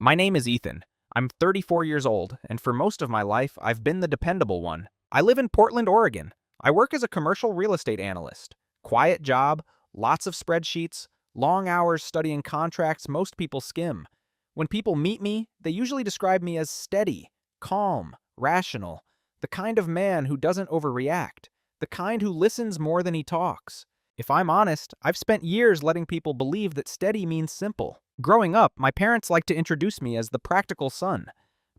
My name is Ethan. I'm 34 years old, and for most of my life, I've been the dependable one. I live in Portland, Oregon. I work as a commercial real estate analyst. Quiet job, lots of spreadsheets, long hours studying contracts most people skim. When people meet me, they usually describe me as steady, calm, rational, the kind of man who doesn't overreact, the kind who listens more than he talks. If I'm honest, I've spent years letting people believe that steady means simple. Growing up, my parents liked to introduce me as the practical son.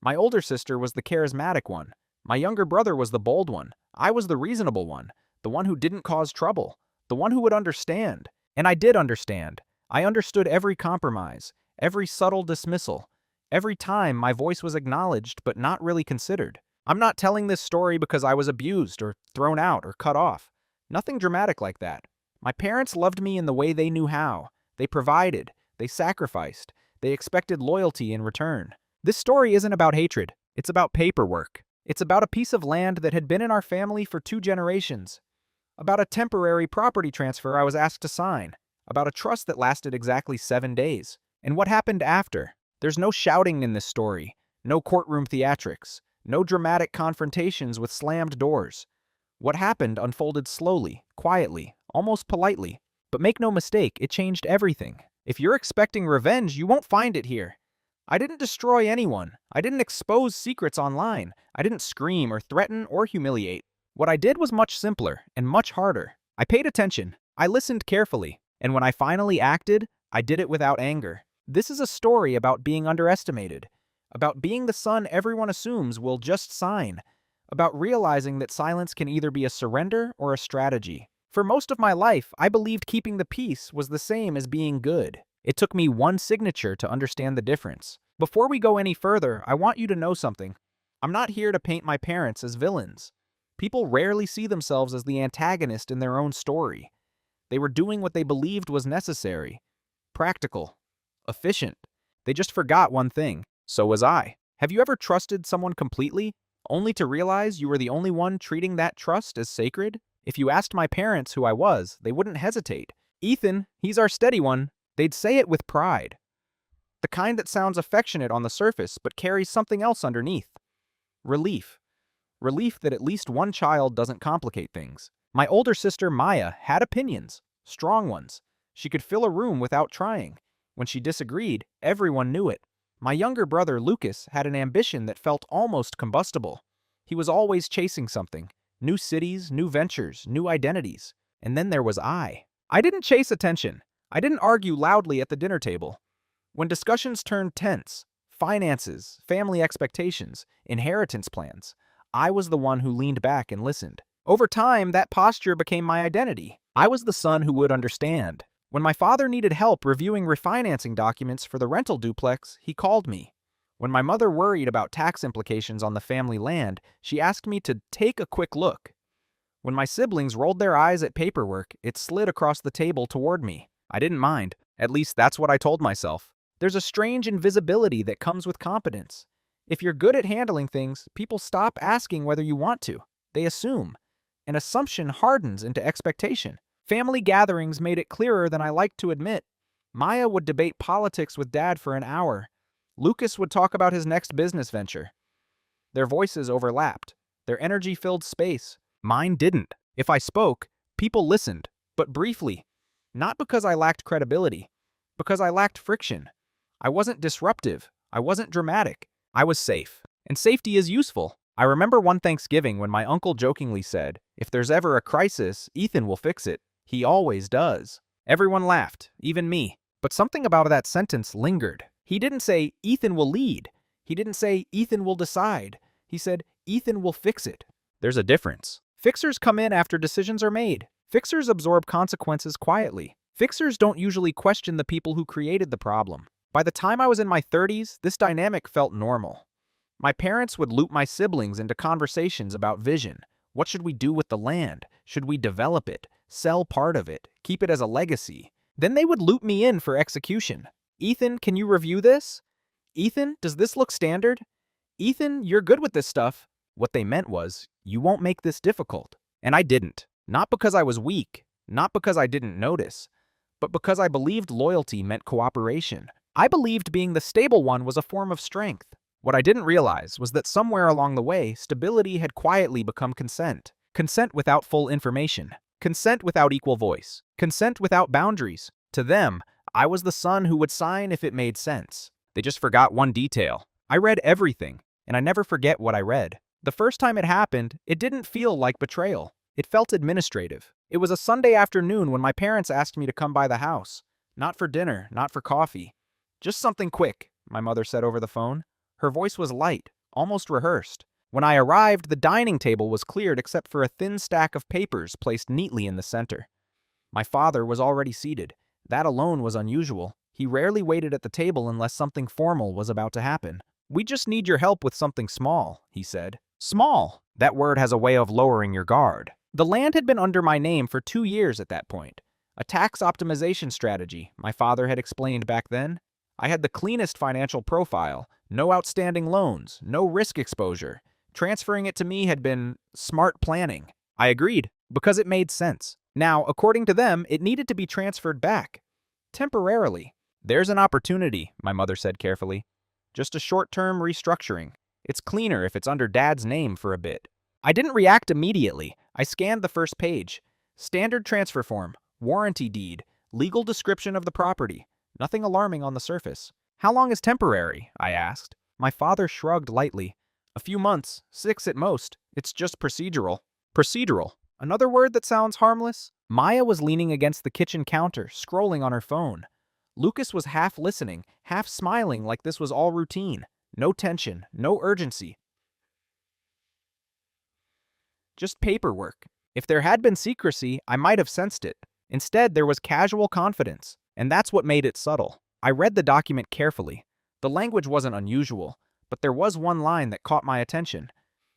My older sister was the charismatic one. My younger brother was the bold one. I was the reasonable one, the one who didn't cause trouble, the one who would understand. And I did understand. I understood every compromise, every subtle dismissal, every time my voice was acknowledged but not really considered. I'm not telling this story because I was abused or thrown out or cut off. Nothing dramatic like that. My parents loved me in the way they knew how. They provided. They sacrificed. They expected loyalty in return. This story isn't about hatred. It's about paperwork. It's about a piece of land that had been in our family for 2 generations. About a temporary property transfer I was asked to sign. About a trust that lasted exactly 7 days. And what happened after? There's no shouting in this story. No courtroom theatrics. No dramatic confrontations with slammed doors. What happened unfolded slowly, quietly, almost politely. But make no mistake, it changed everything. If you're expecting revenge, you won't find it here. I didn't destroy anyone. I didn't expose secrets online. I didn't scream or threaten or humiliate. What I did was much simpler and much harder. I paid attention. I listened carefully. And when I finally acted, I did it without anger. This is a story about being underestimated. About being the son everyone assumes will just sign. About realizing that silence can either be a surrender or a strategy. For most of my life, I believed keeping the peace was the same as being good. It took me one signature to understand the difference. Before we go any further, I want you to know something. I'm not here to paint my parents as villains. People rarely see themselves as the antagonist in their own story. They were doing what they believed was necessary. Practical. Efficient. They just forgot one thing. So was I. Have you ever trusted someone completely, only to realize you were the only one treating that trust as sacred? If you asked my parents who I was, they wouldn't hesitate. Ethan, he's our steady one. They'd say it with pride. The kind that sounds affectionate on the surface but carries something else underneath. Relief. Relief that at least one child doesn't complicate things. My older sister, Maya, had opinions. Strong ones. She could fill a room without trying. When she disagreed, everyone knew it. My younger brother, Lucas, had an ambition that felt almost combustible. He was always chasing something. New cities, new ventures, new identities. And then there was I. I didn't chase attention. I didn't argue loudly at the dinner table. When discussions turned tense, finances, family expectations, inheritance plans, I was the one who leaned back and listened. Over time, that posture became my identity. I was the son who would understand. When my father needed help reviewing refinancing documents for the rental duplex, he called me. When my mother worried about tax implications on the family land, she asked me to take a quick look. When my siblings rolled their eyes at paperwork, it slid across the table toward me. I didn't mind. At least that's what I told myself. There's a strange invisibility that comes with competence. If you're good at handling things, people stop asking whether you want to. They assume. An assumption hardens into expectation. Family gatherings made it clearer than I liked to admit. Maya would debate politics with Dad for an hour. Lucas would talk about his next business venture. Their voices overlapped. Their energy filled space. Mine didn't. If I spoke, people listened, but briefly. Not because I lacked credibility, because I lacked friction. I wasn't disruptive. I wasn't dramatic. I was safe. And safety is useful. I remember one Thanksgiving when my uncle jokingly said, "If there's ever a crisis, Ethan will fix it. He always does." Everyone laughed, even me. But something about that sentence lingered. He didn't say, "Ethan will lead." He didn't say, "Ethan will decide." He said, "Ethan will fix it." There's a difference. Fixers come in after decisions are made. Fixers absorb consequences quietly. Fixers don't usually question the people who created the problem. By the time I was in my 30s, this dynamic felt normal. My parents would loop my siblings into conversations about vision. What should we do with the land? Should we develop it? Sell part of it? Keep it as a legacy? Then they would loop me in for execution. "Ethan, can you review this? Ethan, does this look standard? Ethan, you're good with this stuff." What they meant was, "You won't make this difficult." And I didn't. Not because I was weak, not because I didn't notice, but because I believed loyalty meant cooperation. I believed being the stable one was a form of strength. What I didn't realize was that somewhere along the way, stability had quietly become consent. Consent without full information. Consent without equal voice. Consent without boundaries. To them, I was the son who would sign if it made sense. They just forgot one detail. I read everything, and I never forget what I read. The first time it happened, it didn't feel like betrayal. It felt administrative. It was a Sunday afternoon when my parents asked me to come by the house. Not for dinner, not for coffee. Just something quick, my mother said over the phone. Her voice was light, almost rehearsed. When I arrived, the dining table was cleared except for a thin stack of papers placed neatly in the center. My father was already seated. That alone was unusual. He rarely waited at the table unless something formal was about to happen. "We just need your help with something small," he said. Small. That word has a way of lowering your guard. The land had been under my name for 2 years at that point. A tax optimization strategy, my father had explained back then. I had the cleanest financial profile, no outstanding loans, no risk exposure. Transferring it to me had been smart planning. I agreed, because it made sense. Now, according to them, it needed to be transferred back. Temporarily. "There's an opportunity," my mother said carefully. "Just a short-term restructuring. It's cleaner if it's under Dad's name for a bit." I didn't react immediately. I scanned the first page. Standard transfer form, warranty deed, legal description of the property. Nothing alarming on the surface. "How long is temporary?" I asked. My father shrugged lightly. "A few months, 6 at most. It's just procedural." Procedural. Another word that sounds harmless? Maya was leaning against the kitchen counter, scrolling on her phone. Lucas was half listening, half smiling like this was all routine. No tension, no urgency. Just paperwork. If there had been secrecy, I might have sensed it. Instead, there was casual confidence, and that's what made it subtle. I read the document carefully. The language wasn't unusual, but there was one line that caught my attention.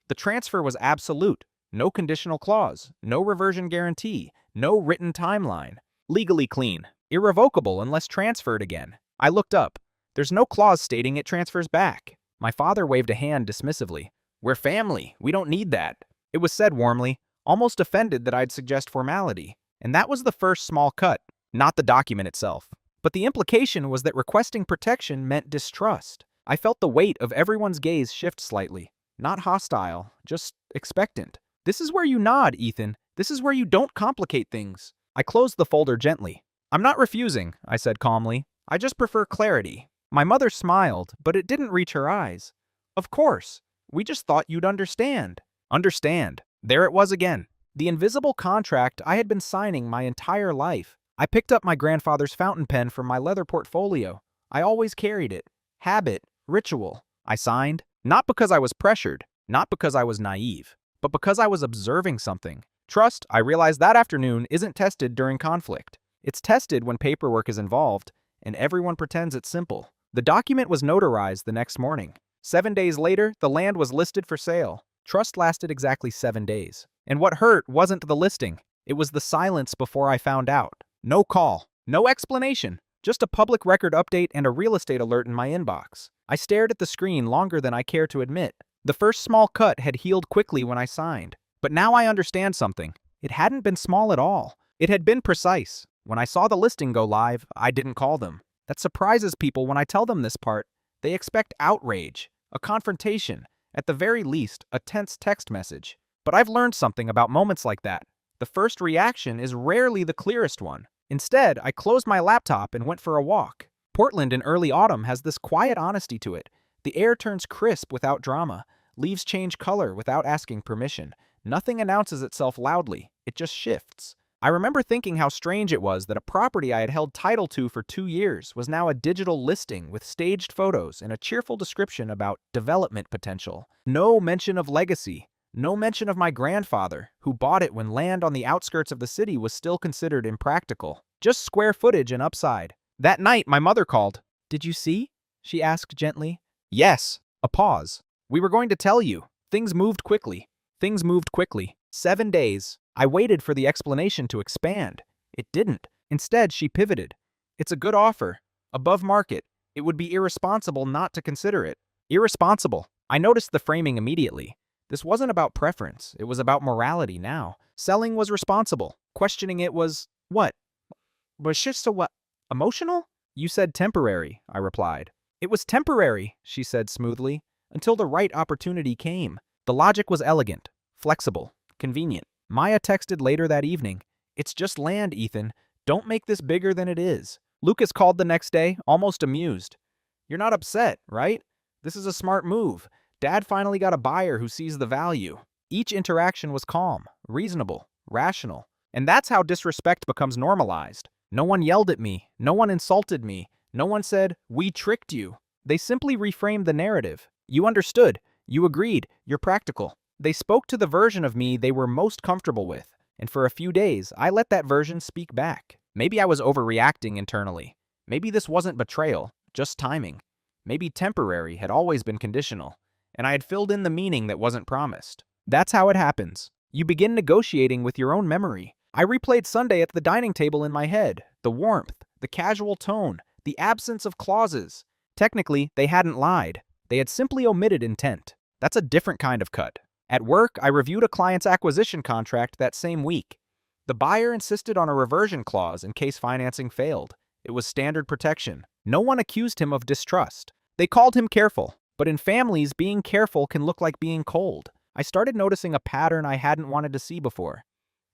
The transfer was absolute. No conditional clause, no reversion guarantee, no written timeline. Legally clean. Irrevocable unless transferred again. I looked up. There's no clause stating it transfers back. My father waved a hand dismissively. "We're family. We don't need that." It was said warmly, almost offended that I'd suggest formality. And that was the first small cut, not the document itself. But the implication was that requesting protection meant distrust. I felt the weight of everyone's gaze shift slightly. Not hostile, just expectant. "This is where you nod, Ethan. This is where you don't complicate things." I closed the folder gently. "I'm not refusing," I said calmly. "I just prefer clarity." My mother smiled, but it didn't reach her eyes. "Of course. We just thought you'd understand." Understand. There it was again. The invisible contract I had been signing my entire life. I picked up my grandfather's fountain pen from my leather portfolio. I always carried it. Habit, ritual. I signed, not because I was pressured, not because I was naive, but because I was observing something. Trust, I realized that afternoon, isn't tested during conflict. It's tested when paperwork is involved, and everyone pretends it's simple. The document was notarized the next morning. 7 days later, the land was listed for sale. Trust lasted exactly 7 days. And what hurt wasn't the listing. It was the silence before I found out. No call, no explanation, just a public record update and a real estate alert in my inbox. I stared at the screen longer than I care to admit. The first small cut had healed quickly when I signed. But now I understand something. It hadn't been small at all. It had been precise. When I saw the listing go live, I didn't call them. That surprises people when I tell them this part. They expect outrage, a confrontation, at the very least, a tense text message. But I've learned something about moments like that. The first reaction is rarely the clearest one. Instead, I closed my laptop and went for a walk. Portland in early autumn has this quiet honesty to it. The air turns crisp without drama. Leaves change color without asking permission. Nothing announces itself loudly. It just shifts. I remember thinking how strange it was that a property I had held title to for 2 years was now a digital listing with staged photos and a cheerful description about development potential. No mention of legacy. No mention of my grandfather, who bought it when land on the outskirts of the city was still considered impractical. Just square footage and upside. That night, my mother called. "Did you see?" she asked gently. "Yes." A pause. "We were going to tell you. Things moved quickly." Things moved quickly. 7 days. I waited for the explanation to expand. It didn't. Instead, she pivoted. "It's a good offer. Above market. It would be irresponsible not to consider it." Irresponsible. I noticed the framing immediately. This wasn't about preference. It was about morality now. Selling was responsible. Questioning it was, what? Was just so what? Emotional? You said temporary, I replied. It was temporary, she said smoothly, until the right opportunity came. The logic was elegant, flexible, convenient. Maya texted later that evening. It's just land, Ethan. Don't make this bigger than it is. Lucas called the next day, almost amused. You're not upset, right? This is a smart move. Dad finally got a buyer who sees the value. Each interaction was calm, reasonable, rational. And that's how disrespect becomes normalized. No one yelled at me. No one insulted me. No one said, "We tricked you." They simply reframed the narrative. You understood. You agreed. You're practical. They spoke to the version of me they were most comfortable with. And for a few days, I let that version speak back. Maybe I was overreacting internally. Maybe this wasn't betrayal, just timing. Maybe temporary had always been conditional, and I had filled in the meaning that wasn't promised. That's how it happens. You begin negotiating with your own memory. I replayed Sunday at the dining table in my head. The warmth, the casual tone, the absence of clauses. Technically, they hadn't lied. They had simply omitted intent. That's a different kind of cut. At work, I reviewed a client's acquisition contract that same week. The buyer insisted on a reversion clause in case financing failed. It was standard protection. No one accused him of distrust. They called him careful. But in families, being careful can look like being cold. I started noticing a pattern I hadn't wanted to see before.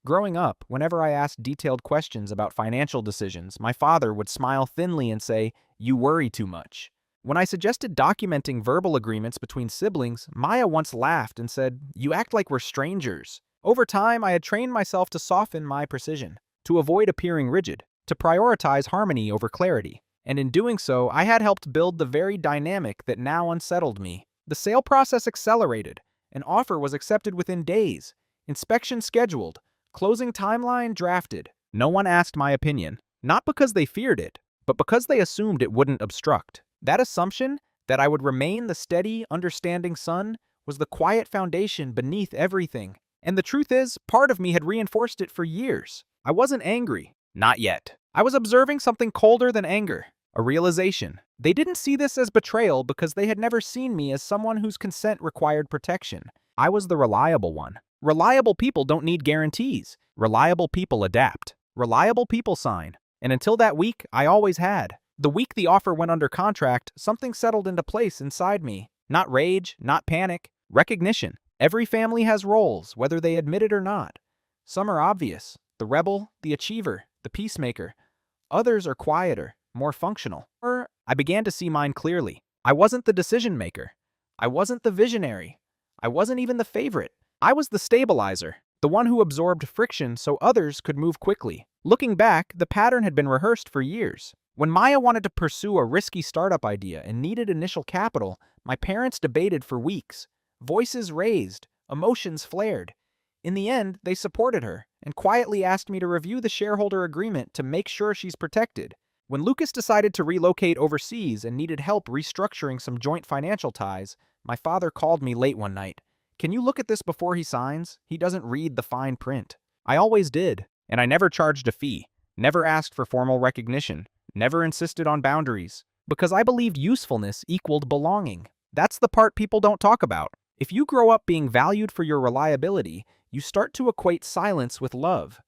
Growing up, whenever I asked detailed questions about financial decisions, my father would smile thinly and say, "You worry too much." When I suggested documenting verbal agreements between siblings, Maya once laughed and said, "You act like we're strangers." Over time, I had trained myself to soften my precision, to avoid appearing rigid, to prioritize harmony over clarity. And in doing so, I had helped build the very dynamic that now unsettled me. The sale process accelerated. An offer was accepted within days. Inspection scheduled. Closing timeline drafted. No one asked my opinion, not because they feared it, but because they assumed it wouldn't obstruct. That assumption, that I would remain the steady, understanding son, was the quiet foundation beneath everything. And the truth is, part of me had reinforced it for years. I wasn't angry. Not yet. I was observing something colder than anger. A realization. They didn't see this as betrayal because they had never seen me as someone whose consent required protection. I was the reliable one. Reliable people don't need guarantees. Reliable people adapt. Reliable people sign. And until that week, I always had. The week the offer went under contract, something settled into place inside me. Not rage, not panic. Recognition. Every family has roles, whether they admit it or not. Some are obvious. The rebel, the achiever, the peacemaker. Others are quieter, more functional. I began to see mine clearly. I wasn't the decision maker. I wasn't the visionary. I wasn't even the favorite. I was the stabilizer, the one who absorbed friction so others could move quickly. Looking back, the pattern had been rehearsed for years. When Maya wanted to pursue a risky startup idea and needed initial capital, my parents debated for weeks. Voices raised, emotions flared. In the end, they supported her and quietly asked me to review the shareholder agreement to make sure she's protected. When Lucas decided to relocate overseas and needed help restructuring some joint financial ties, my father called me late one night. "Can you look at this before he signs? He doesn't read the fine print." I always did, and I never charged a fee, never asked for formal recognition, never insisted on boundaries, because I believed usefulness equaled belonging. That's the part people don't talk about. If you grow up being valued for your reliability, you start to equate silence with love.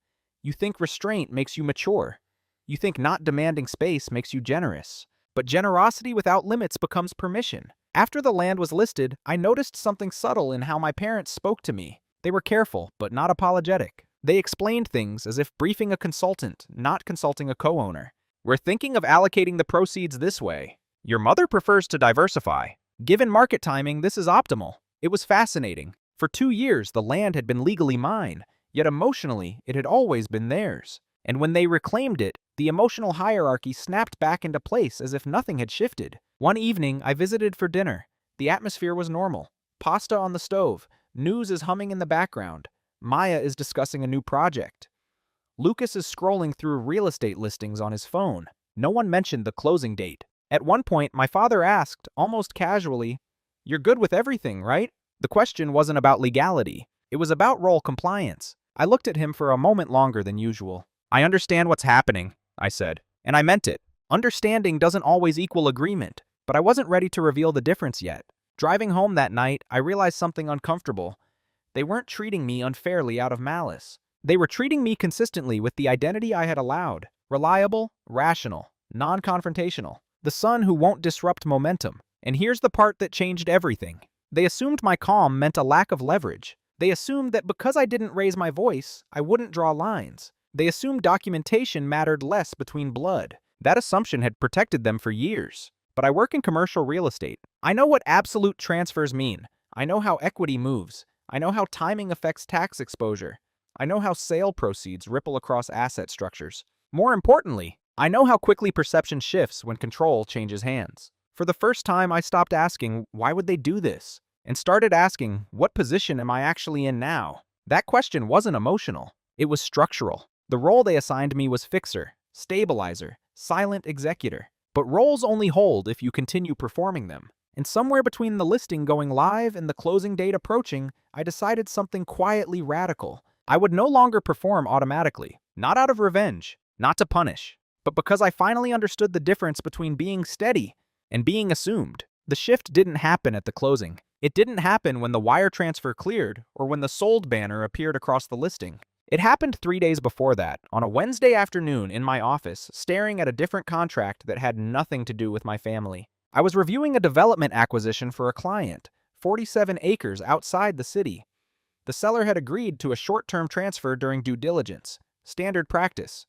You think restraint makes you mature. You think not demanding space makes you generous. But generosity without limits becomes permission. After the land was listed, I noticed something subtle in how my parents spoke to me. They were careful, but not apologetic. They explained things as if briefing a consultant, not consulting a co-owner. "We're thinking of allocating the proceeds this way. Your mother prefers to diversify. Given market timing, this is optimal." It was fascinating. For 2 years, the land had been legally mine, yet emotionally, it had always been theirs. And when they reclaimed it, the emotional hierarchy snapped back into place as if nothing had shifted. One evening, I visited for dinner. The atmosphere was normal. Pasta on the stove. News is humming in the background. Maya is discussing a new project. Lucas is scrolling through real estate listings on his phone. No one mentioned the closing date. At one point, my father asked, almost casually, "You're good with everything, right?" The question wasn't about legality. It was about role compliance. I looked at him for a moment longer than usual. "I understand what's happening," I said. And I meant it. Understanding doesn't always equal agreement, but I wasn't ready to reveal the difference yet. Driving home that night, I realized something uncomfortable. They weren't treating me unfairly out of malice. They were treating me consistently with the identity I had allowed. Reliable, rational, non-confrontational, the son who won't disrupt momentum. And here's the part that changed everything. They assumed my calm meant a lack of leverage. They assumed that because I didn't raise my voice, I wouldn't draw lines. They assumed documentation mattered less between blood. That assumption had protected them for years. But I work in commercial real estate. I know what absolute transfers mean. I know how equity moves. I know how timing affects tax exposure. I know how sale proceeds ripple across asset structures. More importantly, I know how quickly perception shifts when control changes hands. For the first time, I stopped asking, why would they do this? And started asking, what position am I actually in now? That question wasn't emotional. It was structural. The role they assigned me was fixer, stabilizer, silent executor. But roles only hold if you continue performing them. And somewhere between the listing going live and the closing date approaching, I decided something quietly radical. I would no longer perform automatically, not out of revenge, not to punish, but because I finally understood the difference between being steady and being assumed. The shift didn't happen at the closing. It didn't happen when the wire transfer cleared or when the sold banner appeared across the listing. It happened 3 days before that, on a Wednesday afternoon in my office, staring at a different contract that had nothing to do with my family. I was reviewing a development acquisition for a client, 47 acres outside the city. The seller had agreed to a short-term transfer during due diligence, standard practice,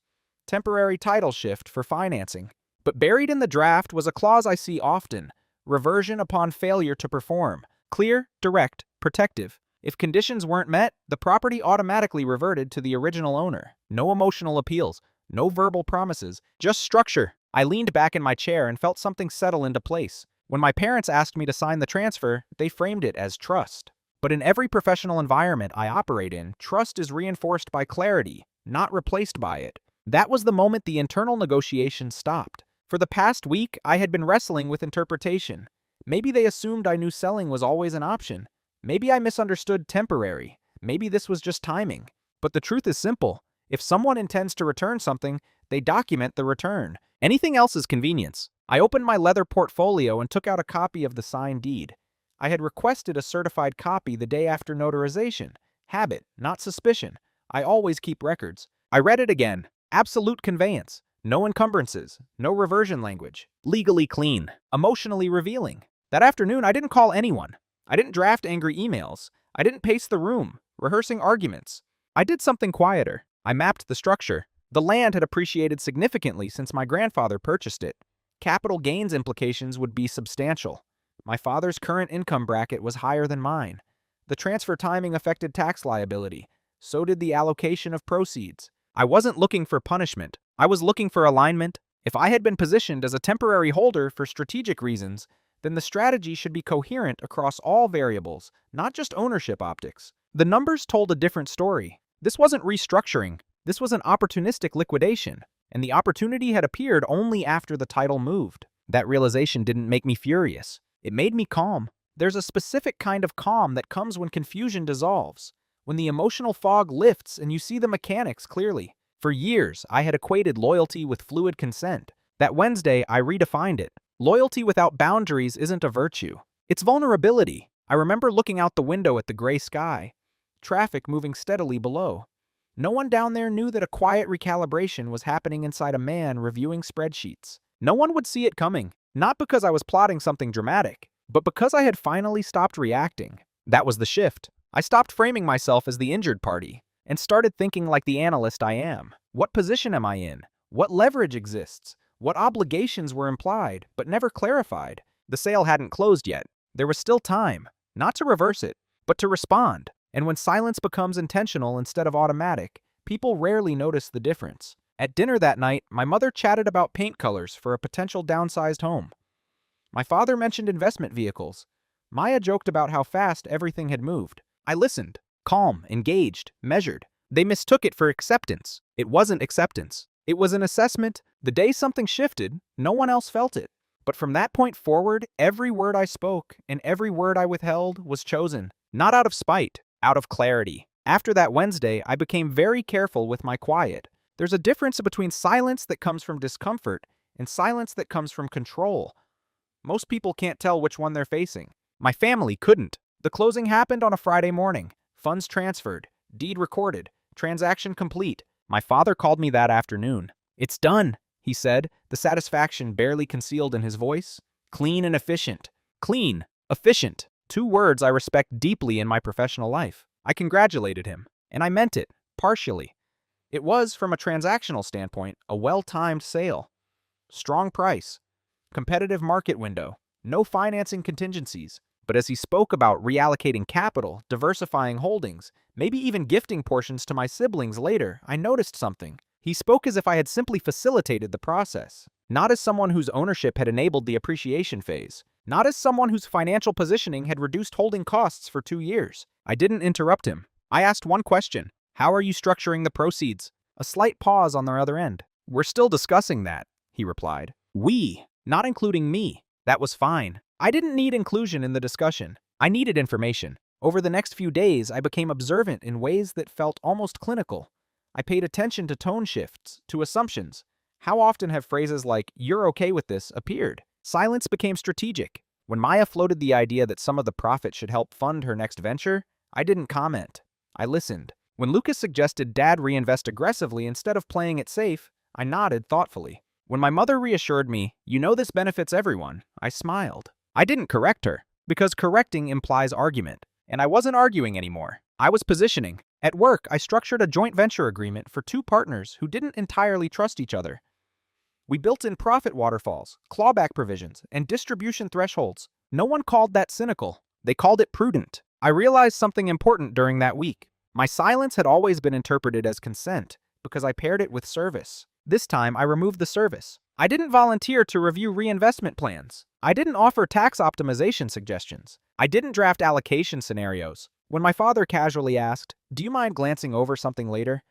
temporary title shift for financing. But buried in the draft was a clause I see often: reversion upon failure to perform. Clear, direct, protective. If conditions weren't met, the property automatically reverted to the original owner. No emotional appeals, no verbal promises, just structure. I leaned back in my chair and felt something settle into place. When my parents asked me to sign the transfer, they framed it as trust. But in every professional environment I operate in, trust is reinforced by clarity, not replaced by it. That was the moment the internal negotiation stopped. For the past week, I had been wrestling with interpretation. Maybe they assumed I knew selling was always an option. Maybe I misunderstood temporary. Maybe this was just timing. But the truth is simple. If someone intends to return something, they document the return. Anything else is convenience. I opened my leather portfolio and took out a copy of the signed deed. I had requested a certified copy the day after notarization. Habit, not suspicion. I always keep records. I read it again. Absolute conveyance. No encumbrances. No reversion language. Legally clean. Emotionally revealing. That afternoon, I didn't call anyone. I didn't draft angry emails. I didn't pace the room, rehearsing arguments. I did something quieter. I mapped the structure. The land had appreciated significantly since my grandfather purchased it. Capital gains implications would be substantial. My father's current income bracket was higher than mine. The transfer timing affected tax liability. So did the allocation of proceeds. I wasn't looking for punishment. I was looking for alignment. If I had been positioned as a temporary holder for strategic reasons, then the strategy should be coherent across all variables, not just ownership optics. The numbers told a different story. This wasn't restructuring. This was an opportunistic liquidation, and the opportunity had appeared only after the title moved. That realization didn't make me furious. It made me calm. There's a specific kind of calm that comes when confusion dissolves, when the emotional fog lifts and you see the mechanics clearly. For years, I had equated loyalty with fluid consent. That Wednesday, I redefined it. Loyalty without boundaries isn't a virtue. It's vulnerability. I remember looking out the window at the gray sky, traffic moving steadily below. No one down there knew that a quiet recalibration was happening inside a man reviewing spreadsheets. No one would see it coming, not because I was plotting something dramatic, but because I had finally stopped reacting. That was the shift. I stopped framing myself as the injured party and started thinking like the analyst I am. What position am I in? What leverage exists? What obligations were implied, but never clarified? The sale hadn't closed yet. There was still time, not to reverse it, but to respond. And when silence becomes intentional instead of automatic, people rarely notice the difference. At dinner that night, my mother chatted about paint colors for a potential downsized home. My father mentioned investment vehicles. Maya joked about how fast everything had moved. I listened, calm, engaged, measured. They mistook it for acceptance. It wasn't acceptance. It was an assessment. The day something shifted, no one else felt it. But from that point forward, every word I spoke and every word I withheld was chosen. Not out of spite, out of clarity. After that Wednesday, I became very careful with my quiet. There's a difference between silence that comes from discomfort and silence that comes from control. Most people can't tell which one they're facing. My family couldn't. The closing happened on a Friday morning. Funds transferred, deed recorded, transaction complete. My father called me that afternoon. It's done. he said, the satisfaction barely concealed in his voice. Clean and efficient. Clean, efficient. Two words I respect deeply in my professional life. I congratulated him, and I meant it, partially. It was, from a transactional standpoint, a well-timed sale. Strong price. Competitive market window. No financing contingencies. But as he spoke about reallocating capital, diversifying holdings, maybe even gifting portions to my siblings later, I noticed something. He spoke as if I had simply facilitated the process, not as someone whose ownership had enabled the appreciation phase, not as someone whose financial positioning had reduced holding costs for 2 years. I didn't interrupt him. I asked one question. How are you structuring the proceeds? A slight pause on the other end. We're still discussing that, he replied. We, not including me. That was fine. I didn't need inclusion in the discussion. I needed information. Over the next few days, I became observant in ways that felt almost clinical. I paid attention to tone shifts, to assumptions. How often have phrases like, "you're okay with this," appeared? Silence became strategic. When Maya floated the idea that some of the profit should help fund her next venture, I didn't comment. I listened. When Lucas suggested Dad reinvest aggressively instead of playing it safe, I nodded thoughtfully. When my mother reassured me, "You know this benefits everyone," I smiled. I didn't correct her, because correcting implies argument, and I wasn't arguing anymore. I was positioning. At work, I structured a joint venture agreement for 2 partners who didn't entirely trust each other. We built in profit waterfalls, clawback provisions, and distribution thresholds. No one called that cynical. They called it prudent. I realized something important during that week. My silence had always been interpreted as consent, because I paired it with service. This time, I removed the service. I didn't volunteer to review reinvestment plans. I didn't offer tax optimization suggestions. I didn't draft allocation scenarios. When my father casually asked, "Do you mind glancing over something later?"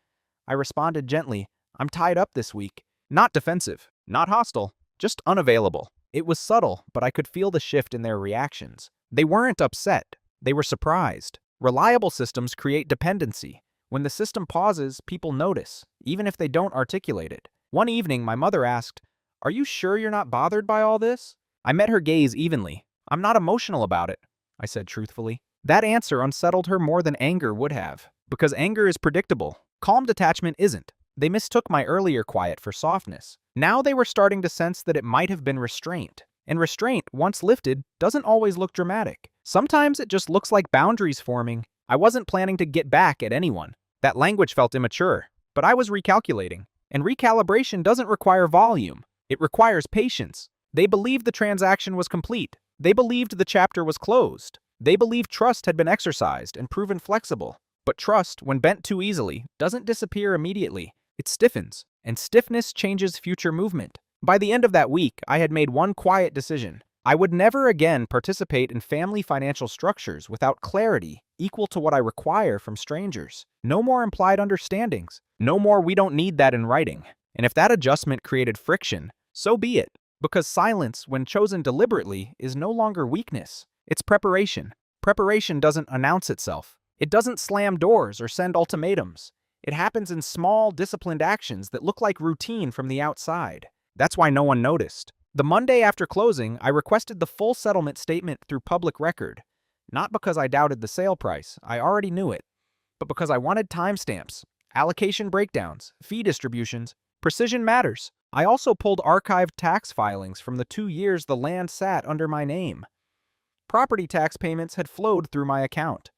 I responded gently, "I'm tied up this week." Not defensive, not hostile, just unavailable. It was subtle, but I could feel the shift in their reactions. They weren't upset. They were surprised. Reliable systems create dependency. When the system pauses, people notice, even if they don't articulate it. One evening, my mother asked, "Are you sure you're not bothered by all this?" I met her gaze evenly. "I'm not emotional about it," I said truthfully. That answer unsettled her more than anger would have, because anger is predictable. Calm detachment isn't. They mistook my earlier quiet for softness. Now they were starting to sense that it might have been restraint. And restraint, once lifted, doesn't always look dramatic. Sometimes it just looks like boundaries forming. I wasn't planning to get back at anyone. That language felt immature, but I was recalculating. And recalibration doesn't require volume. It requires patience. They believed the transaction was complete. They believed the chapter was closed. They believed trust had been exercised and proven flexible. But trust, when bent too easily, doesn't disappear immediately. It stiffens, and stiffness changes future movement. By the end of that week, I had made one quiet decision. I would never again participate in family financial structures without clarity equal to what I require from strangers. No more implied understandings. No more "we don't need that in writing." And if that adjustment created friction, so be it. Because silence, when chosen deliberately, is no longer weakness. It's preparation. Preparation doesn't announce itself. It doesn't slam doors or send ultimatums. It happens in small, disciplined actions that look like routine from the outside. That's why no one noticed. The Monday after closing, I requested the full settlement statement through public record. Not because I doubted the sale price, I already knew it, but because I wanted timestamps, allocation breakdowns, fee distributions. Precision matters. I also pulled archived tax filings from the 2 years the land sat under my name. Property tax payments had flowed through my account.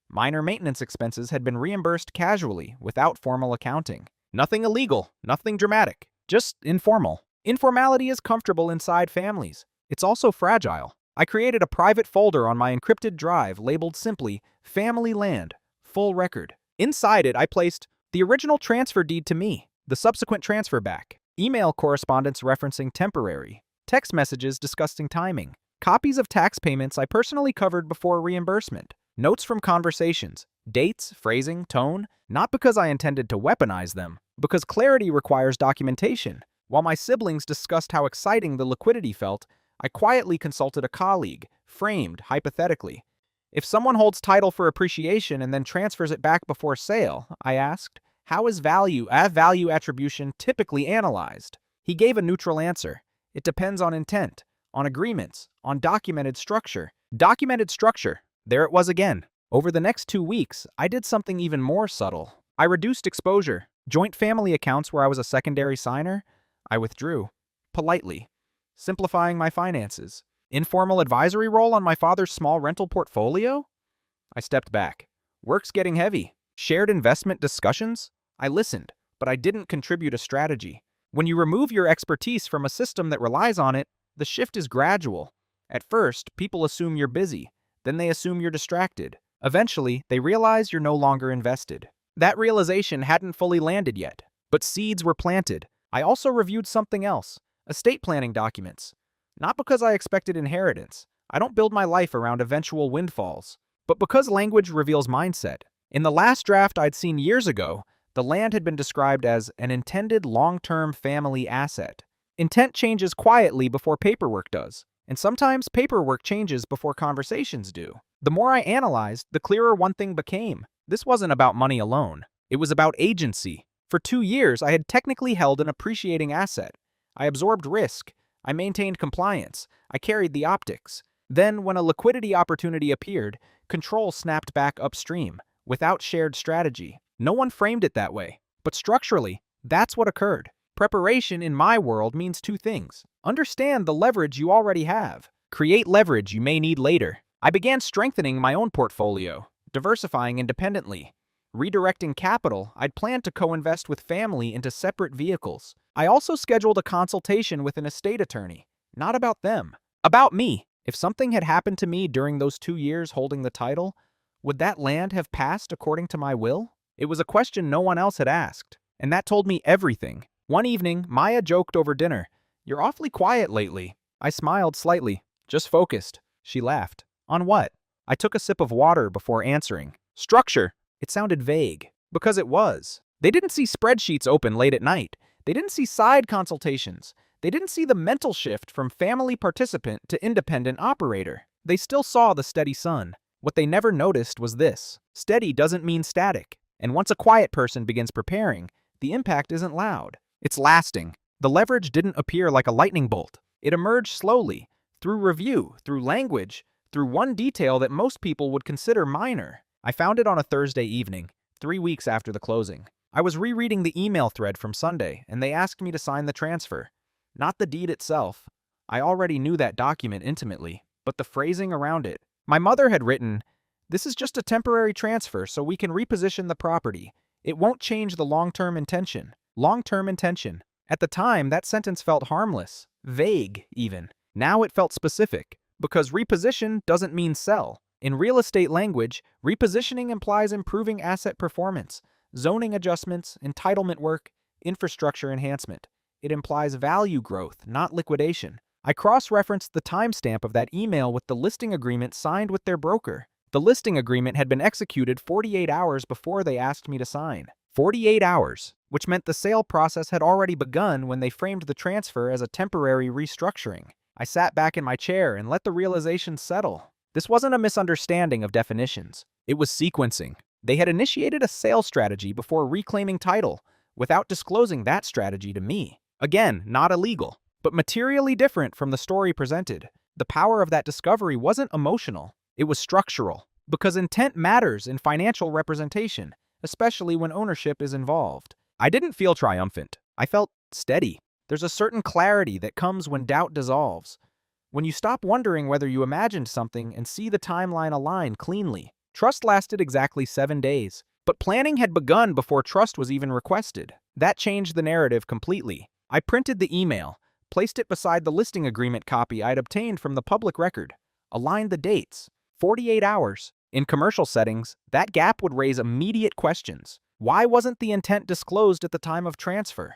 Minor maintenance expenses had been reimbursed casually, without formal accounting. Nothing illegal, nothing dramatic, just informal. Informality is comfortable inside families. It's also fragile. I created a private folder on my encrypted drive labeled simply "Family Land, Full Record." Inside it, I placed the original transfer deed to me, the subsequent transfer back, email correspondence referencing temporary, text messages discussing timing, copies of tax payments I personally covered before reimbursement, notes from conversations, dates, phrasing, tone, not because I intended to weaponize them, because clarity requires documentation. While my siblings discussed how exciting the liquidity felt, I quietly consulted a colleague, framed hypothetically. If someone holds title for appreciation and then transfers it back before sale, I asked, how is value attribution typically analyzed? He gave a neutral answer. It depends on intent, on agreements, on documented structure. Documented structure. There it was again. Over the next 2 weeks, I did something even more subtle. I reduced exposure. Joint family accounts where I was a secondary signer, I withdrew. Politely. Simplifying my finances. Informal advisory role on my father's small rental portfolio? I stepped back. Work's getting heavy. Shared investment discussions? I listened, but I didn't contribute a strategy. When you remove your expertise from a system that relies on it, the shift is gradual. At first, people assume you're busy. Then they assume you're distracted. Eventually, they realize you're no longer invested. That realization hadn't fully landed yet, but seeds were planted. I also reviewed something else, estate planning documents. Not because I expected inheritance. I don't build my life around eventual windfalls. But because language reveals mindset. In the last draft I'd seen years ago, the land had been described as an intended long-term family asset. Intent changes quietly before paperwork does, and sometimes paperwork changes before conversations do. The more I analyzed, the clearer one thing became. This wasn't about money alone. It was about agency. For 2 years, I had technically held an appreciating asset. I absorbed risk. I maintained compliance. I carried the optics. Then, when a liquidity opportunity appeared, control snapped back upstream, without shared strategy. No one framed it that way. But structurally, that's what occurred. Preparation in my world means 2 things. Understand the leverage you already have. Create leverage you may need later. I began strengthening my own portfolio, diversifying independently. Redirecting capital, I'd planned to co-invest with family into separate vehicles. I also scheduled a consultation with an estate attorney. Not about them. About me. If something had happened to me during those 2 years holding the title, would that land have passed according to my will? It was a question no one else had asked, and that told me everything. One evening, Maya joked over dinner, "You're awfully quiet lately." I smiled slightly. "Just focused." She laughed. "On what?" I took a sip of water before answering. "Structure." It sounded vague. Because it was. They didn't see spreadsheets open late at night. They didn't see side consultations. They didn't see the mental shift from family participant to independent operator. They still saw the steady sun. What they never noticed was this. Steady doesn't mean static. And once a quiet person begins preparing, the impact isn't loud. It's lasting. The leverage didn't appear like a lightning bolt. It emerged slowly, through review, through language, through one detail that most people would consider minor. I found it on a Thursday evening, 3 weeks after the closing. I was rereading the email thread from Sunday, and they asked me to sign the transfer. Not the deed itself. I already knew that document intimately, but the phrasing around it. My mother had written, "This is just a temporary transfer so we can reposition the property. It won't change the long-term intention." Long-term intention. At the time, that sentence felt harmless, vague even. Now it felt specific, because reposition doesn't mean sell. In real estate language, repositioning implies improving asset performance, zoning adjustments, entitlement work, infrastructure enhancement. It implies value growth, not liquidation. I cross-referenced the timestamp of that email with the listing agreement signed with their broker. The listing agreement had been executed 48 hours before they asked me to sign. 48 hours, which meant the sale process had already begun when they framed the transfer as a temporary restructuring. I sat back in my chair and let the realization settle. This wasn't a misunderstanding of definitions. It was sequencing. They had initiated a sales strategy before reclaiming title, without disclosing that strategy to me. Again, not illegal, but materially different from the story presented. The power of that discovery wasn't emotional. It was structural. Because intent matters in financial representation, especially when ownership is involved. I didn't feel triumphant. I felt steady. There's a certain clarity that comes when doubt dissolves. When you stop wondering whether you imagined something and see the timeline align cleanly. Trust lasted exactly 7 days, but planning had begun before trust was even requested. That changed the narrative completely. I printed the email, placed it beside the listing agreement copy I'd obtained from the public record, aligned the dates. 48 hours. In commercial settings, that gap would raise immediate questions. Why wasn't the intent disclosed at the time of transfer?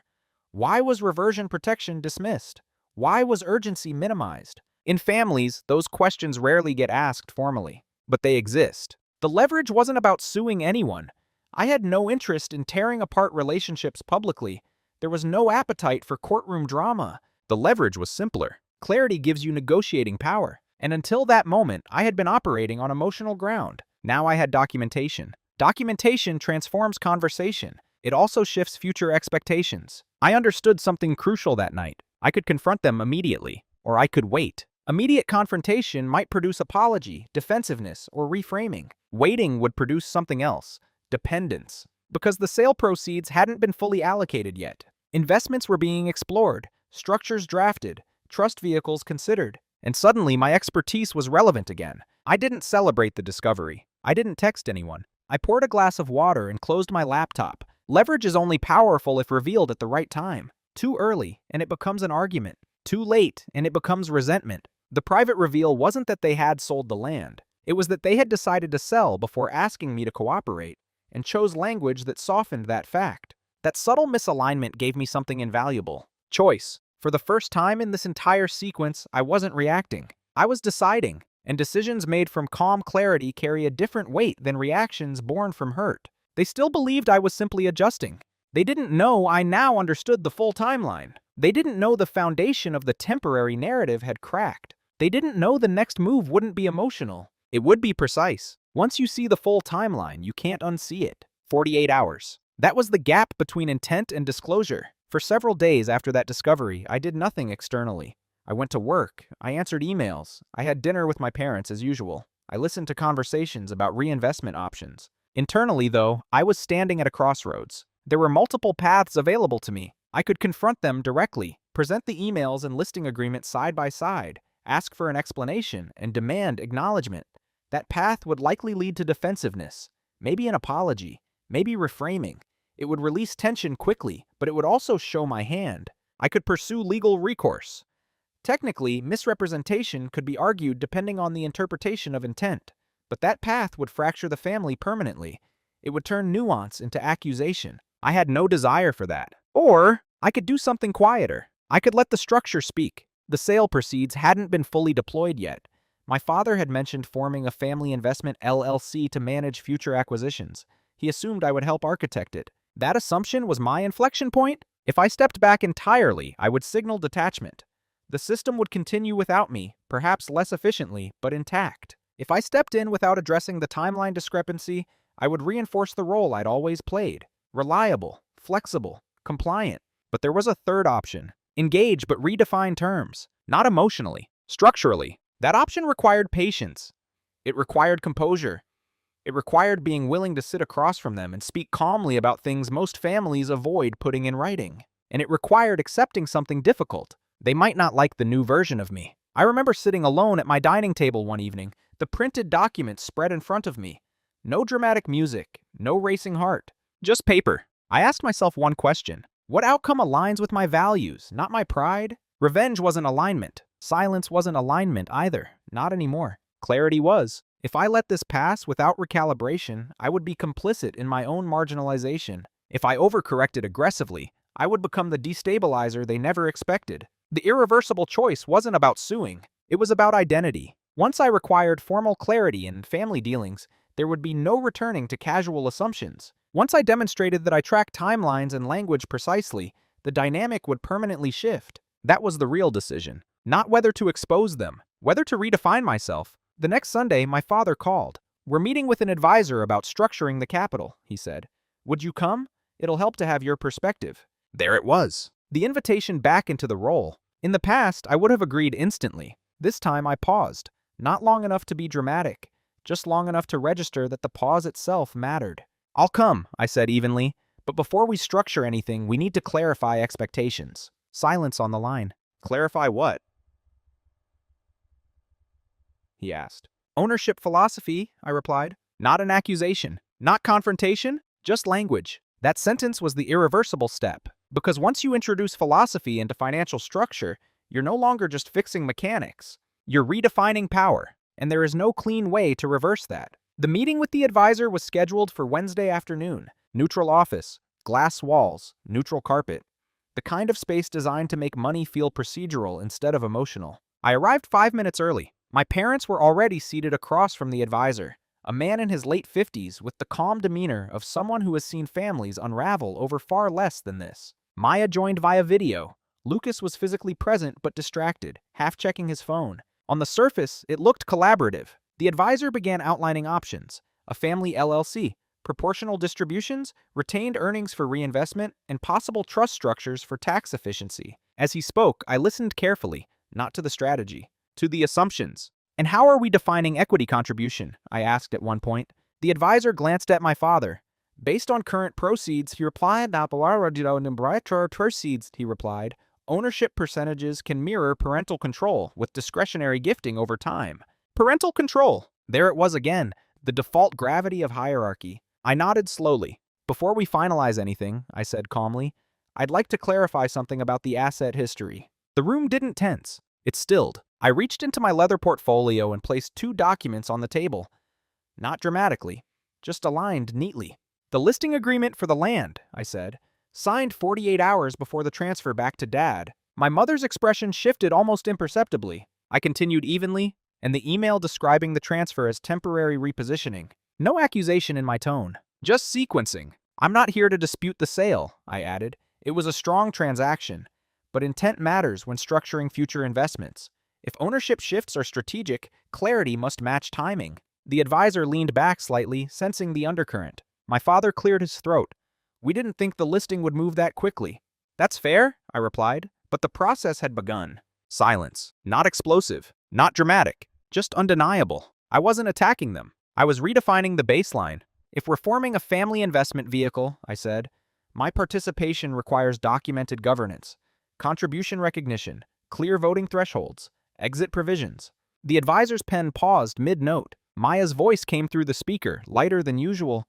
Why was reversion protection dismissed? Why was urgency minimized? In families, those questions rarely get asked formally, but they exist. The leverage wasn't about suing anyone. I had no interest in tearing apart relationships publicly. There was no appetite for courtroom drama. The leverage was simpler. Clarity gives you negotiating power. And until that moment, I had been operating on emotional ground. Now I had documentation. Documentation transforms conversation. It also shifts future expectations. I understood something crucial that night. I could confront them immediately, or I could wait. Immediate confrontation might produce apology, defensiveness, or reframing. Waiting would produce something else, dependence, because the sale proceeds hadn't been fully allocated yet. Investments were being explored, structures drafted, trust vehicles considered, and suddenly my expertise was relevant again. I didn't celebrate the discovery. I didn't text anyone. I poured a glass of water and closed my laptop. Leverage is only powerful if revealed at the right time. Too early, and it becomes an argument. Too late, and it becomes resentment. The private reveal wasn't that they had sold the land. It was that they had decided to sell before asking me to cooperate, and chose language that softened that fact. That subtle misalignment gave me something invaluable. Choice. For the first time in this entire sequence, I wasn't reacting. I was deciding, and decisions made from calm clarity carry a different weight than reactions born from hurt. They still believed I was simply adjusting. They didn't know I now understood the full timeline. They didn't know the foundation of the temporary narrative had cracked. They didn't know the next move wouldn't be emotional. It would be precise. Once you see the full timeline, you can't unsee it. 48 hours. That was the gap between intent and disclosure. For several days after that discovery, I did nothing externally. I went to work. I answered emails. I had dinner with my parents as usual. I listened to conversations about reinvestment options. Internally, though, I was standing at a crossroads. There were multiple paths available to me. I could confront them directly, present the emails and listing agreement side by side, ask for an explanation, and demand acknowledgement. That path would likely lead to defensiveness, maybe an apology, maybe reframing. It would release tension quickly, but it would also show my hand. I could pursue legal recourse. Technically, misrepresentation could be argued depending on the interpretation of intent, but that path would fracture the family permanently. It would turn nuance into accusation. I had no desire for that. Or I could do something quieter. I could let the structure speak. The sale proceeds hadn't been fully deployed yet. My father had mentioned forming a family investment LLC to manage future acquisitions. He assumed I would help architect it. That assumption was my inflection point. If I stepped back entirely, I would signal detachment. The system would continue without me, perhaps less efficiently, but intact. If I stepped in without addressing the timeline discrepancy, I would reinforce the role I'd always played. Reliable, flexible, compliant. But there was a third option. Engage but redefine terms. Not emotionally, structurally. That option required patience. It required composure. It required being willing to sit across from them and speak calmly about things most families avoid putting in writing. And it required accepting something difficult. They might not like the new version of me. I remember sitting alone at my dining table one evening, the printed document spread in front of me. No dramatic music, no racing heart, just paper. I asked myself one question. What outcome aligns with my values, not my pride? Revenge wasn't alignment. Silence wasn't alignment either. Not anymore. Clarity was. If I let this pass without recalibration, I would be complicit in my own marginalization. If I overcorrected aggressively, I would become the destabilizer they never expected. The irreversible choice wasn't about suing. It was about identity. Once I required formal clarity in family dealings, there would be no returning to casual assumptions. Once I demonstrated that I tracked timelines and language precisely, the dynamic would permanently shift. That was the real decision. Not whether to expose them, whether to redefine myself. The next Sunday, my father called. "We're meeting with an advisor about structuring the capital," he said. "Would you come? It'll help to have your perspective." There it was. The invitation back into the role. In the past, I would have agreed instantly. This time I paused. Not long enough to be dramatic, just long enough to register that the pause itself mattered. "I'll come," I said evenly, "but before we structure anything, we need to clarify expectations." Silence on the line. "Clarify what?" he asked. "Ownership philosophy," I replied. "Not an accusation, not confrontation, just language." That sentence was the irreversible step, because once you introduce philosophy into financial structure, you're no longer just fixing mechanics. You're redefining power, and there is no clean way to reverse that. The meeting with the advisor was scheduled for Wednesday afternoon. Neutral office, glass walls, neutral carpet. The kind of space designed to make money feel procedural instead of emotional. I arrived 5 minutes early. My parents were already seated across from the advisor, a man in his late 50s with the calm demeanor of someone who has seen families unravel over far less than this. Maya joined via video. Lucas was physically present but distracted, half checking his phone. On the surface, it looked collaborative. The advisor began outlining options: a family LLC, proportional distributions, retained earnings for reinvestment, and possible trust structures for tax efficiency. As he spoke, I listened carefully, not to the strategy, to the assumptions. "And how are we defining equity contribution?" I asked at one point. The advisor glanced at my father. Based on current proceeds, he replied, he replied, ownership percentages can mirror parental control with discretionary gifting over time. Parental control! There it was again, the default gravity of hierarchy. I nodded slowly. Before we finalize anything, I said calmly, I'd like to clarify something about the asset history. The room didn't tense. It stilled. I reached into my leather portfolio and placed 2 documents on the table. Not dramatically, just aligned neatly. The listing agreement for the land, I said, signed 48 hours before the transfer back to Dad. My mother's expression shifted almost imperceptibly. I continued evenly, and the email describing the transfer as temporary repositioning. No accusation in my tone, just sequencing. I'm not here to dispute the sale, I added. It was a strong transaction, but intent matters when structuring future investments. If ownership shifts are strategic, clarity must match timing. The advisor leaned back slightly, sensing the undercurrent. My father cleared his throat. We didn't think the listing would move that quickly. That's fair, I replied, but the process had begun. Silence. Not explosive, not dramatic, just undeniable. I wasn't attacking them. I was redefining the baseline. If we're forming a family investment vehicle, I said, my participation requires documented governance, contribution recognition, clear voting thresholds, exit provisions. The advisor's pen paused mid-note. Maya's voice came through the speaker, lighter than usual.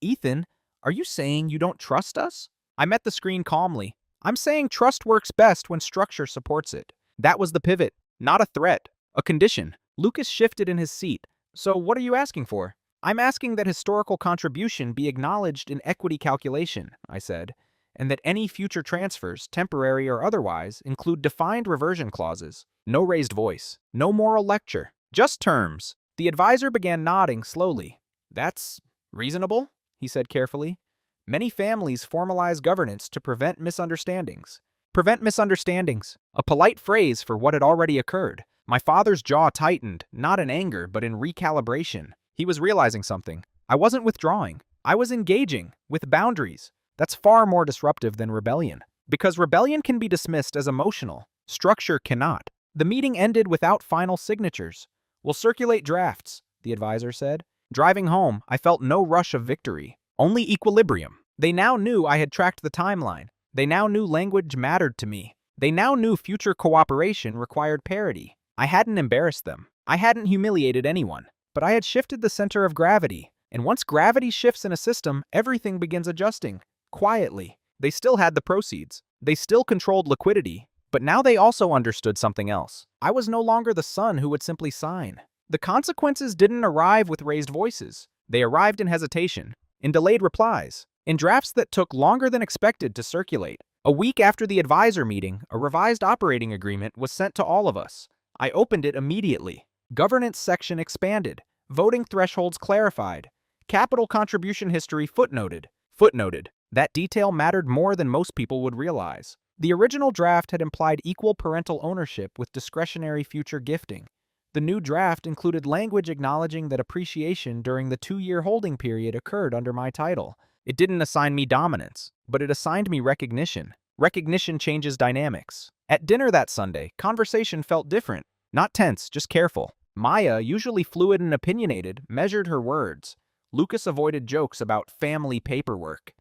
Ethan, are you saying you don't trust us? I met the screen calmly. I'm saying trust works best when structure supports it. That was the pivot, not a threat, a condition. Lucas shifted in his seat. So what are you asking for? I'm asking that historical contribution be acknowledged in equity calculation, I said, and that any future transfers, temporary or otherwise, include defined reversion clauses. No raised voice, no moral lecture, just terms. The advisor began nodding slowly. That's reasonable, he said carefully. Many families formalize governance to prevent misunderstandings. Prevent misunderstandings, a polite phrase for what had already occurred. My father's jaw tightened, not in anger, but in recalibration. He was realizing something. I wasn't withdrawing. I was engaging, with boundaries. That's far more disruptive than rebellion. Because rebellion can be dismissed as emotional. Structure cannot. The meeting ended without final signatures. We'll circulate drafts, the advisor said. Driving home, I felt no rush of victory. Only equilibrium. They now knew I had tracked the timeline. They now knew language mattered to me. They now knew future cooperation required parity. I hadn't embarrassed them. I hadn't humiliated anyone. But I had shifted the center of gravity. And once gravity shifts in a system, everything begins adjusting. Quietly. They still had the proceeds. They still controlled liquidity. But now they also understood something else. I was no longer the son who would simply sign. The consequences didn't arrive with raised voices. They arrived in hesitation, in delayed replies, in drafts that took longer than expected to circulate. A week after the advisor meeting, a revised operating agreement was sent to all of us. I opened it immediately. Governance section expanded. Voting thresholds clarified. Capital contribution history footnoted. Footnoted. That detail mattered more than most people would realize. The original draft had implied equal parental ownership with discretionary future gifting. The new draft included language acknowledging that appreciation during the 2-year holding period occurred under my title. It didn't assign me dominance, but it assigned me recognition. Recognition changes dynamics. At dinner that Sunday, conversation felt different. Not tense, just careful. Maya, usually fluid and opinionated, measured her words. Lucas avoided jokes about family paperwork.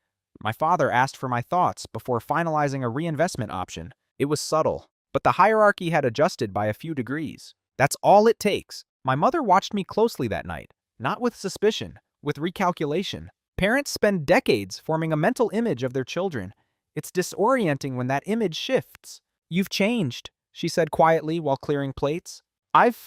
My father asked for my thoughts before finalizing a reinvestment option. It was subtle, but the hierarchy had adjusted by a few degrees. That's all it takes. My mother watched me closely that night, not with suspicion, with recalculation. Parents spend decades forming a mental image of their children. It's disorienting when that image shifts. You've changed, she said quietly while clearing plates. I've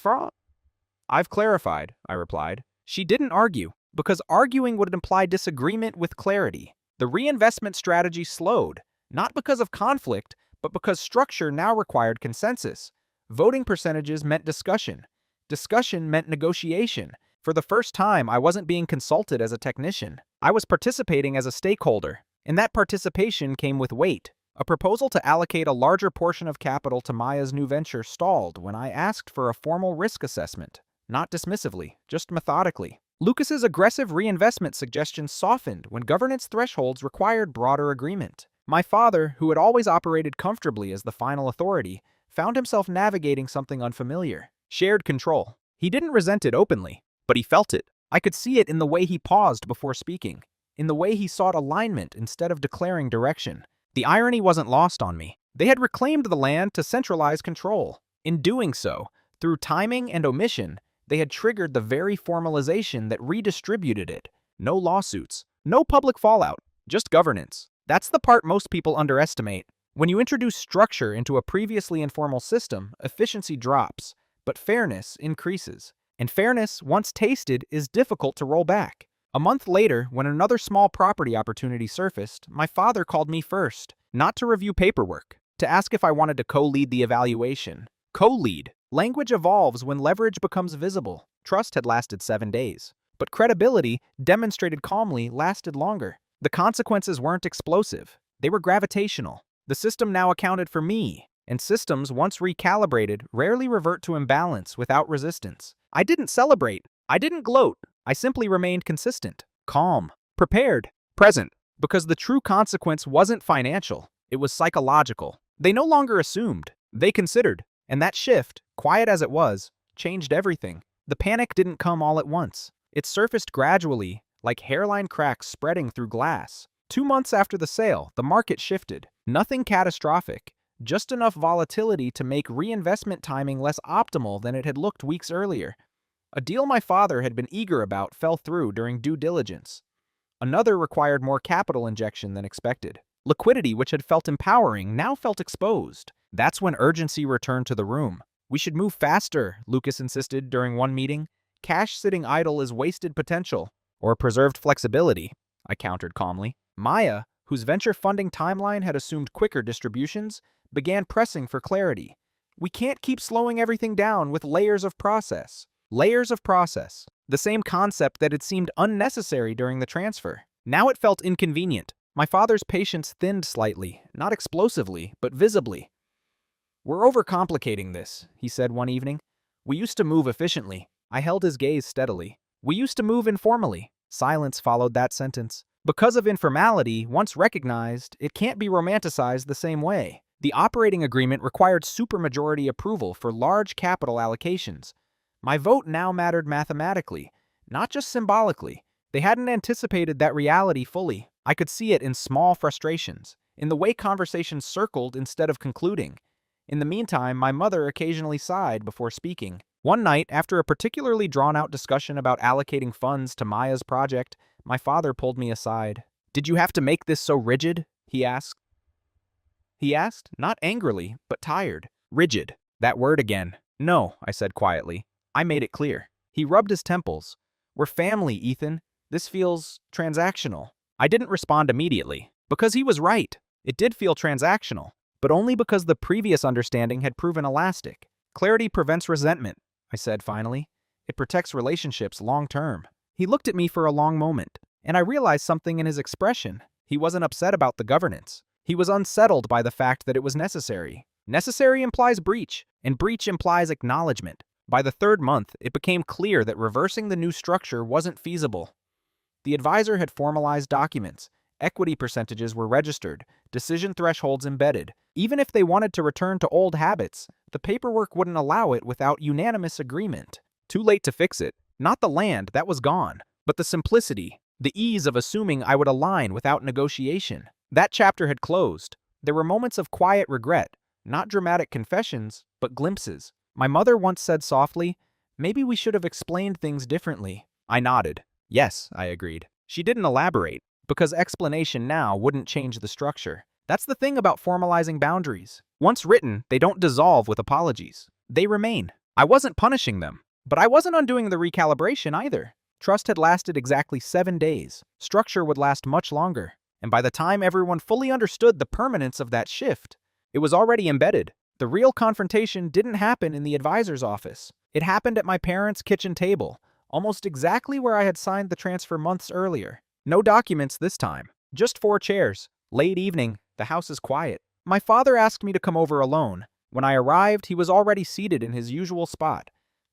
clarified, I replied. She didn't argue, because arguing would imply disagreement with clarity. The reinvestment strategy slowed, not because of conflict, but because structure now required consensus. Voting percentages meant discussion. Discussion meant negotiation. For the first time, I wasn't being consulted as a technician. I was participating as a stakeholder, and that participation came with weight. A proposal to allocate a larger portion of capital to Maya's new venture stalled when I asked for a formal risk assessment. Not dismissively, just methodically. Lucas's aggressive reinvestment suggestions softened when governance thresholds required broader agreement. My father, who had always operated comfortably as the final authority, found himself navigating something unfamiliar. Shared control. He didn't resent it openly, but he felt it. I could see it in the way he paused before speaking. in the way he sought alignment instead of declaring direction. The irony wasn't lost on me. They had reclaimed the land to centralize control. In doing so, through timing and omission, they had triggered the very formalization that redistributed it. No lawsuits, no public fallout, just governance. That's the part most people underestimate. When you introduce structure into a previously informal system, efficiency drops, but fairness increases. And fairness, once tasted, is difficult to roll back. A month later, when another small property opportunity surfaced, my father called me first, not to review paperwork, to ask if I wanted to co-lead the evaluation. Co-lead. Language evolves when leverage becomes visible. Trust had lasted 7 days. But credibility, demonstrated calmly, lasted longer. The consequences weren't explosive. They were gravitational. The system now accounted for me, and systems, once recalibrated, rarely revert to imbalance without resistance. I didn't celebrate. I didn't gloat. I simply remained consistent, calm, prepared, present, because the true consequence wasn't financial. It was psychological. They no longer assumed. They considered. And that shift, quiet as it was, changed everything. The panic didn't come all at once. It surfaced gradually, like hairline cracks spreading through glass. 2 months after the sale, the market shifted. Nothing catastrophic, just enough volatility to make reinvestment timing less optimal than it had looked weeks earlier. A deal my father had been eager about fell through during due diligence. Another required more capital injection than expected. Liquidity, which had felt empowering, now felt exposed. That's when urgency returned to the room. "We should move faster," Lucas insisted during one meeting. "Cash sitting idle is wasted potential." "Or preserved flexibility," I countered calmly. Maya, whose venture funding timeline had assumed quicker distributions, began pressing for clarity. "We can't keep slowing everything down with layers of process." Layers of process. The same concept that had seemed unnecessary during the transfer. Now it felt inconvenient. My father's patience thinned slightly, not explosively, but visibly. "We're overcomplicating this," he said one evening. "We used to move efficiently." I held his gaze steadily. "We used to move informally." Silence followed that sentence. Because of informality, once recognized, it can't be romanticized the same way. The operating agreement required supermajority approval for large capital allocations. My vote now mattered mathematically, not just symbolically. They hadn't anticipated that reality fully. I could see it in small frustrations, in the way conversations circled instead of concluding. In the meantime, my mother occasionally sighed before speaking. One night, after a particularly drawn-out discussion about allocating funds to Maya's project, my father pulled me aside. "Did you have to make this so rigid?" he asked. Not angrily, but tired. "Rigid. That word again." "No," I said quietly. I made it clear. He rubbed his temples. "We're family, Ethan. This feels transactional." I didn't respond immediately, because he was right. It did feel transactional, but only because the previous understanding had proven elastic. "Clarity prevents resentment," I said finally. "It protects relationships long-term." He looked at me for a long moment, and I realized something in his expression. He wasn't upset about the governance. He was unsettled by the fact that it was necessary. Necessary implies breach, and breach implies acknowledgement. By the 3rd month, it became clear that reversing the new structure wasn't feasible. The advisor had formalized documents. Equity percentages were registered, decision thresholds embedded. Even if they wanted to return to old habits, the paperwork wouldn't allow it without unanimous agreement. Too late to fix it. Not the land, that was gone, but the simplicity, the ease of assuming I would align without negotiation. That chapter had closed. There were moments of quiet regret, not dramatic confessions, but glimpses. My mother once said softly, "Maybe we should have explained things differently." I nodded. "Yes," I agreed. She didn't elaborate, because explanation now wouldn't change the structure. That's the thing about formalizing boundaries. Once written, they don't dissolve with apologies. They remain. I wasn't punishing them, but I wasn't undoing the recalibration either. Trust had lasted exactly 7 days. Structure would last much longer. And by the time everyone fully understood the permanence of that shift, it was already embedded. The real confrontation didn't happen in the advisor's office. It happened at my parents' kitchen table, almost exactly where I had signed the transfer months earlier. No documents this time, just 4 chairs. Late evening, the house is quiet. My father asked me to come over alone. When I arrived, he was already seated in his usual spot.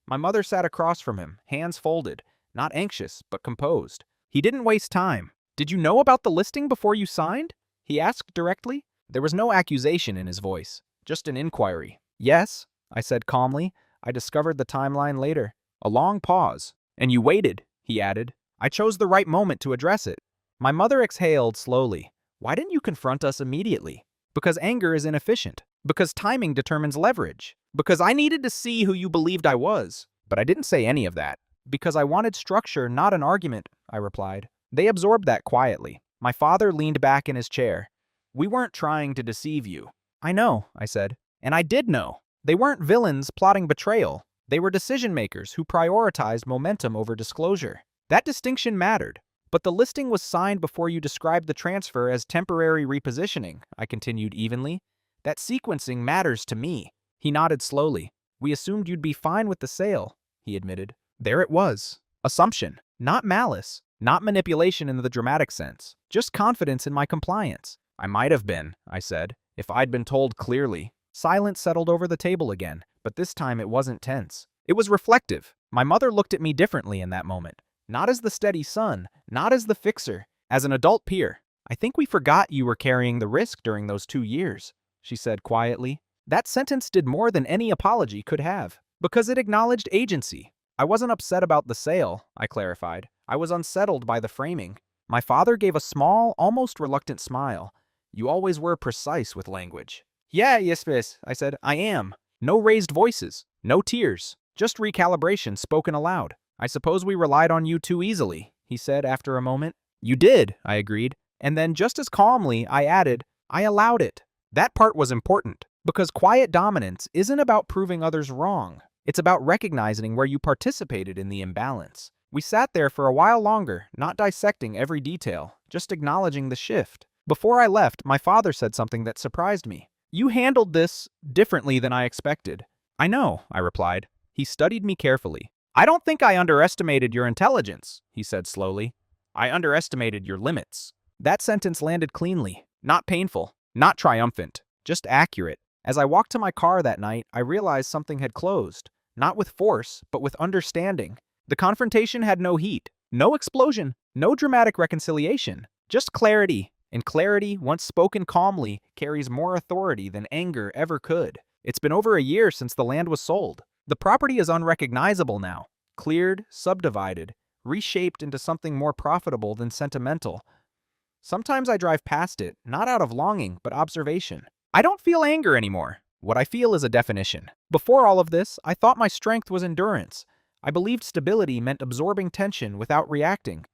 My mother sat across from him, hands folded, not anxious, but composed. He didn't waste time. "Did you know about the listing before you signed?" he asked directly. There was no accusation in his voice. Just an inquiry. "Yes," I said calmly. I discovered the timeline later. A long pause. "And you waited," he added. "I chose the right moment to address it." My mother exhaled slowly. Why didn't you confront us immediately? Because anger is inefficient. Because timing determines leverage. Because I needed to see who you believed I was. But I didn't say any of that. Because I wanted structure, not an argument, I replied. They absorbed that quietly. My father leaned back in his chair. We weren't trying to deceive you. I know, I said. And I did know. They weren't villains plotting betrayal. They were decision makers who prioritized momentum over disclosure. That distinction mattered. But the listing was signed before you described the transfer as temporary repositioning, I continued evenly. That sequencing matters to me. He nodded slowly. We assumed you'd be fine with the sale, he admitted. There it was. Assumption. Not malice. Not manipulation in the dramatic sense. Just confidence in my compliance. I might have been, I said, if I'd been told clearly. Silence settled over the table again, but this time it wasn't tense. It was reflective. My mother looked at me differently in that moment. Not as the steady son, not as the fixer, as an adult peer. I think we forgot you were carrying the risk during those 2 years, she said quietly. That sentence did more than any apology could have, because it acknowledged agency. I wasn't upset about the sale, I clarified. I was unsettled by the framing. My father gave a small, almost reluctant smile. You always were precise with language. Yeah, yes, miss, I said. I am. No raised voices, no tears, just recalibration spoken aloud. I suppose we relied on you too easily, he said after a moment. You did, I agreed. And then just as calmly, I added, I allowed it. That part was important, because quiet dominance isn't about proving others wrong. It's about recognizing where you participated in the imbalance. We sat there for a while longer, not dissecting every detail, just acknowledging the shift. Before I left, my father said something that surprised me. You handled this differently than I expected. I know, I replied. He studied me carefully. I don't think I underestimated your intelligence, he said slowly. I underestimated your limits. That sentence landed cleanly, not painful, not triumphant, just accurate. As I walked to my car that night, I realized something had closed, not with force, but with understanding. The confrontation had no heat, no explosion, no dramatic reconciliation, just clarity. And clarity, once spoken calmly, carries more authority than anger ever could. It's been over a year since the land was sold. The property is unrecognizable now, cleared, subdivided, reshaped into something more profitable than sentimental. Sometimes I drive past it, not out of longing, but observation. I don't feel anger anymore. What I feel is a definition. Before all of this, I thought my strength was endurance. I believed stability meant absorbing tension without reacting.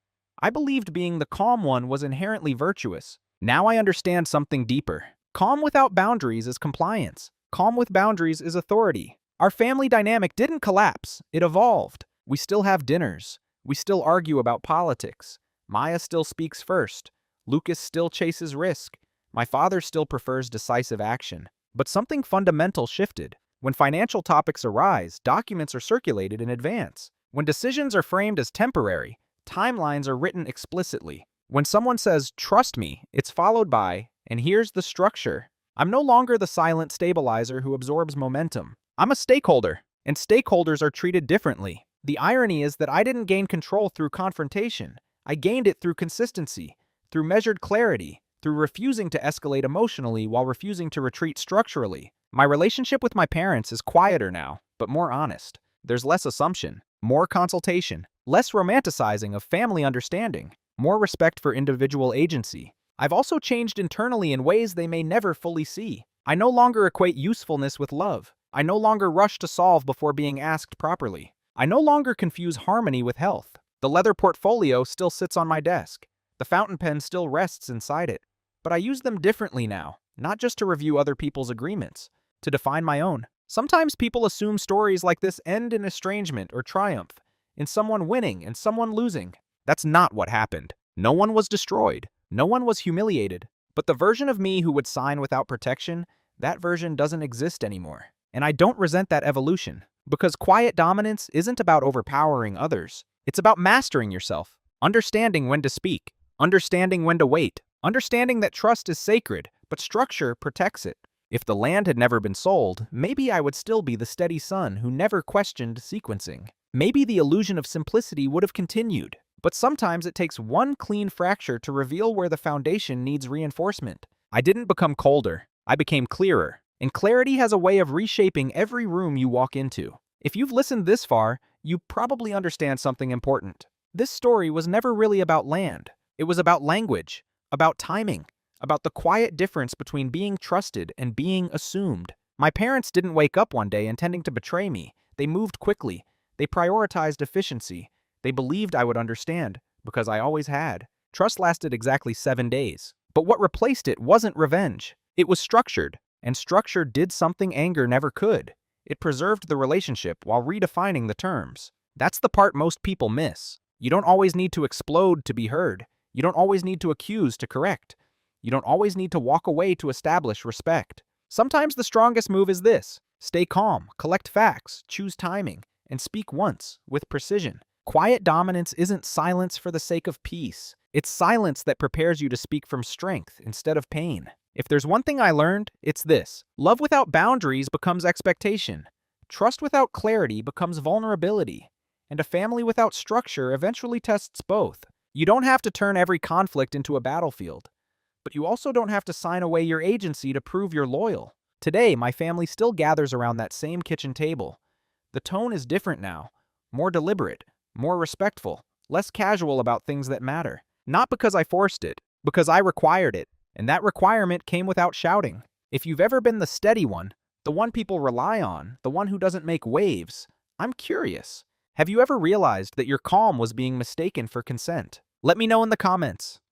I believed being the calm one was inherently virtuous. Now I understand something deeper. Calm without boundaries is compliance. Calm with boundaries is authority. Our family dynamic didn't collapse. It evolved. We still have dinners. We still argue about politics. Maya still speaks first. Lucas still chases risk. My father still prefers decisive action. But something fundamental shifted. When financial topics arise, documents are circulated in advance. When decisions are framed as temporary, timelines are written explicitly. When someone says, trust me, it's followed by, and here's the structure. I'm no longer the silent stabilizer who absorbs momentum. I'm a stakeholder, and stakeholders are treated differently. The irony is that I didn't gain control through confrontation. I gained it through consistency, through measured clarity, through refusing to escalate emotionally while refusing to retreat structurally. My relationship with my parents is quieter now, but more honest. There's less assumption, more consultation, less romanticizing of family understanding, more respect for individual agency. I've also changed internally in ways they may never fully see. I no longer equate usefulness with love. I no longer rush to solve before being asked properly. I no longer confuse harmony with health. The leather portfolio still sits on my desk. The fountain pen still rests inside it. But I use them differently now, not just to review other people's agreements, to define my own. Sometimes people assume stories like this end in estrangement or triumph, in someone winning and someone losing. That's not what happened. No one was destroyed. No one was humiliated. But the version of me who would sign without protection, that version doesn't exist anymore. And I don't resent that evolution, because quiet dominance isn't about overpowering others. It's about mastering yourself, understanding when to speak, understanding when to wait, understanding that trust is sacred, but structure protects it. If the land had never been sold, maybe I would still be the steady son who never questioned sequencing. Maybe the illusion of simplicity would have continued. But sometimes it takes one clean fracture to reveal where the foundation needs reinforcement. I didn't become colder. I became clearer. And clarity has a way of reshaping every room you walk into. If you've listened this far, you probably understand something important. This story was never really about land. It was about language, about timing, about the quiet difference between being trusted and being assumed. My parents didn't wake up one day intending to betray me. They moved quickly. They prioritized efficiency. They believed I would understand, because I always had. Trust lasted exactly 7 days. But what replaced it wasn't revenge. It was structured, and structure did something anger never could. It preserved the relationship while redefining the terms. That's the part most people miss. You don't always need to explode to be heard. You don't always need to accuse to correct. You don't always need to walk away to establish respect. Sometimes the strongest move is this: stay calm, collect facts, choose timing, and speak once, with precision. Quiet dominance isn't silence for the sake of peace. It's silence that prepares you to speak from strength instead of pain. If there's one thing I learned, it's this: love without boundaries becomes expectation. Trust without clarity becomes vulnerability. And a family without structure eventually tests both. You don't have to turn every conflict into a battlefield, but you also don't have to sign away your agency to prove you're loyal. Today, my family still gathers around that same kitchen table. The tone is different now, more deliberate, more respectful, less casual about things that matter. Not because I forced it, because I required it, and that requirement came without shouting. If you've ever been the steady one, the one people rely on, the one who doesn't make waves, I'm curious. Have you ever realized that your calm was being mistaken for consent? Let me know in the comments.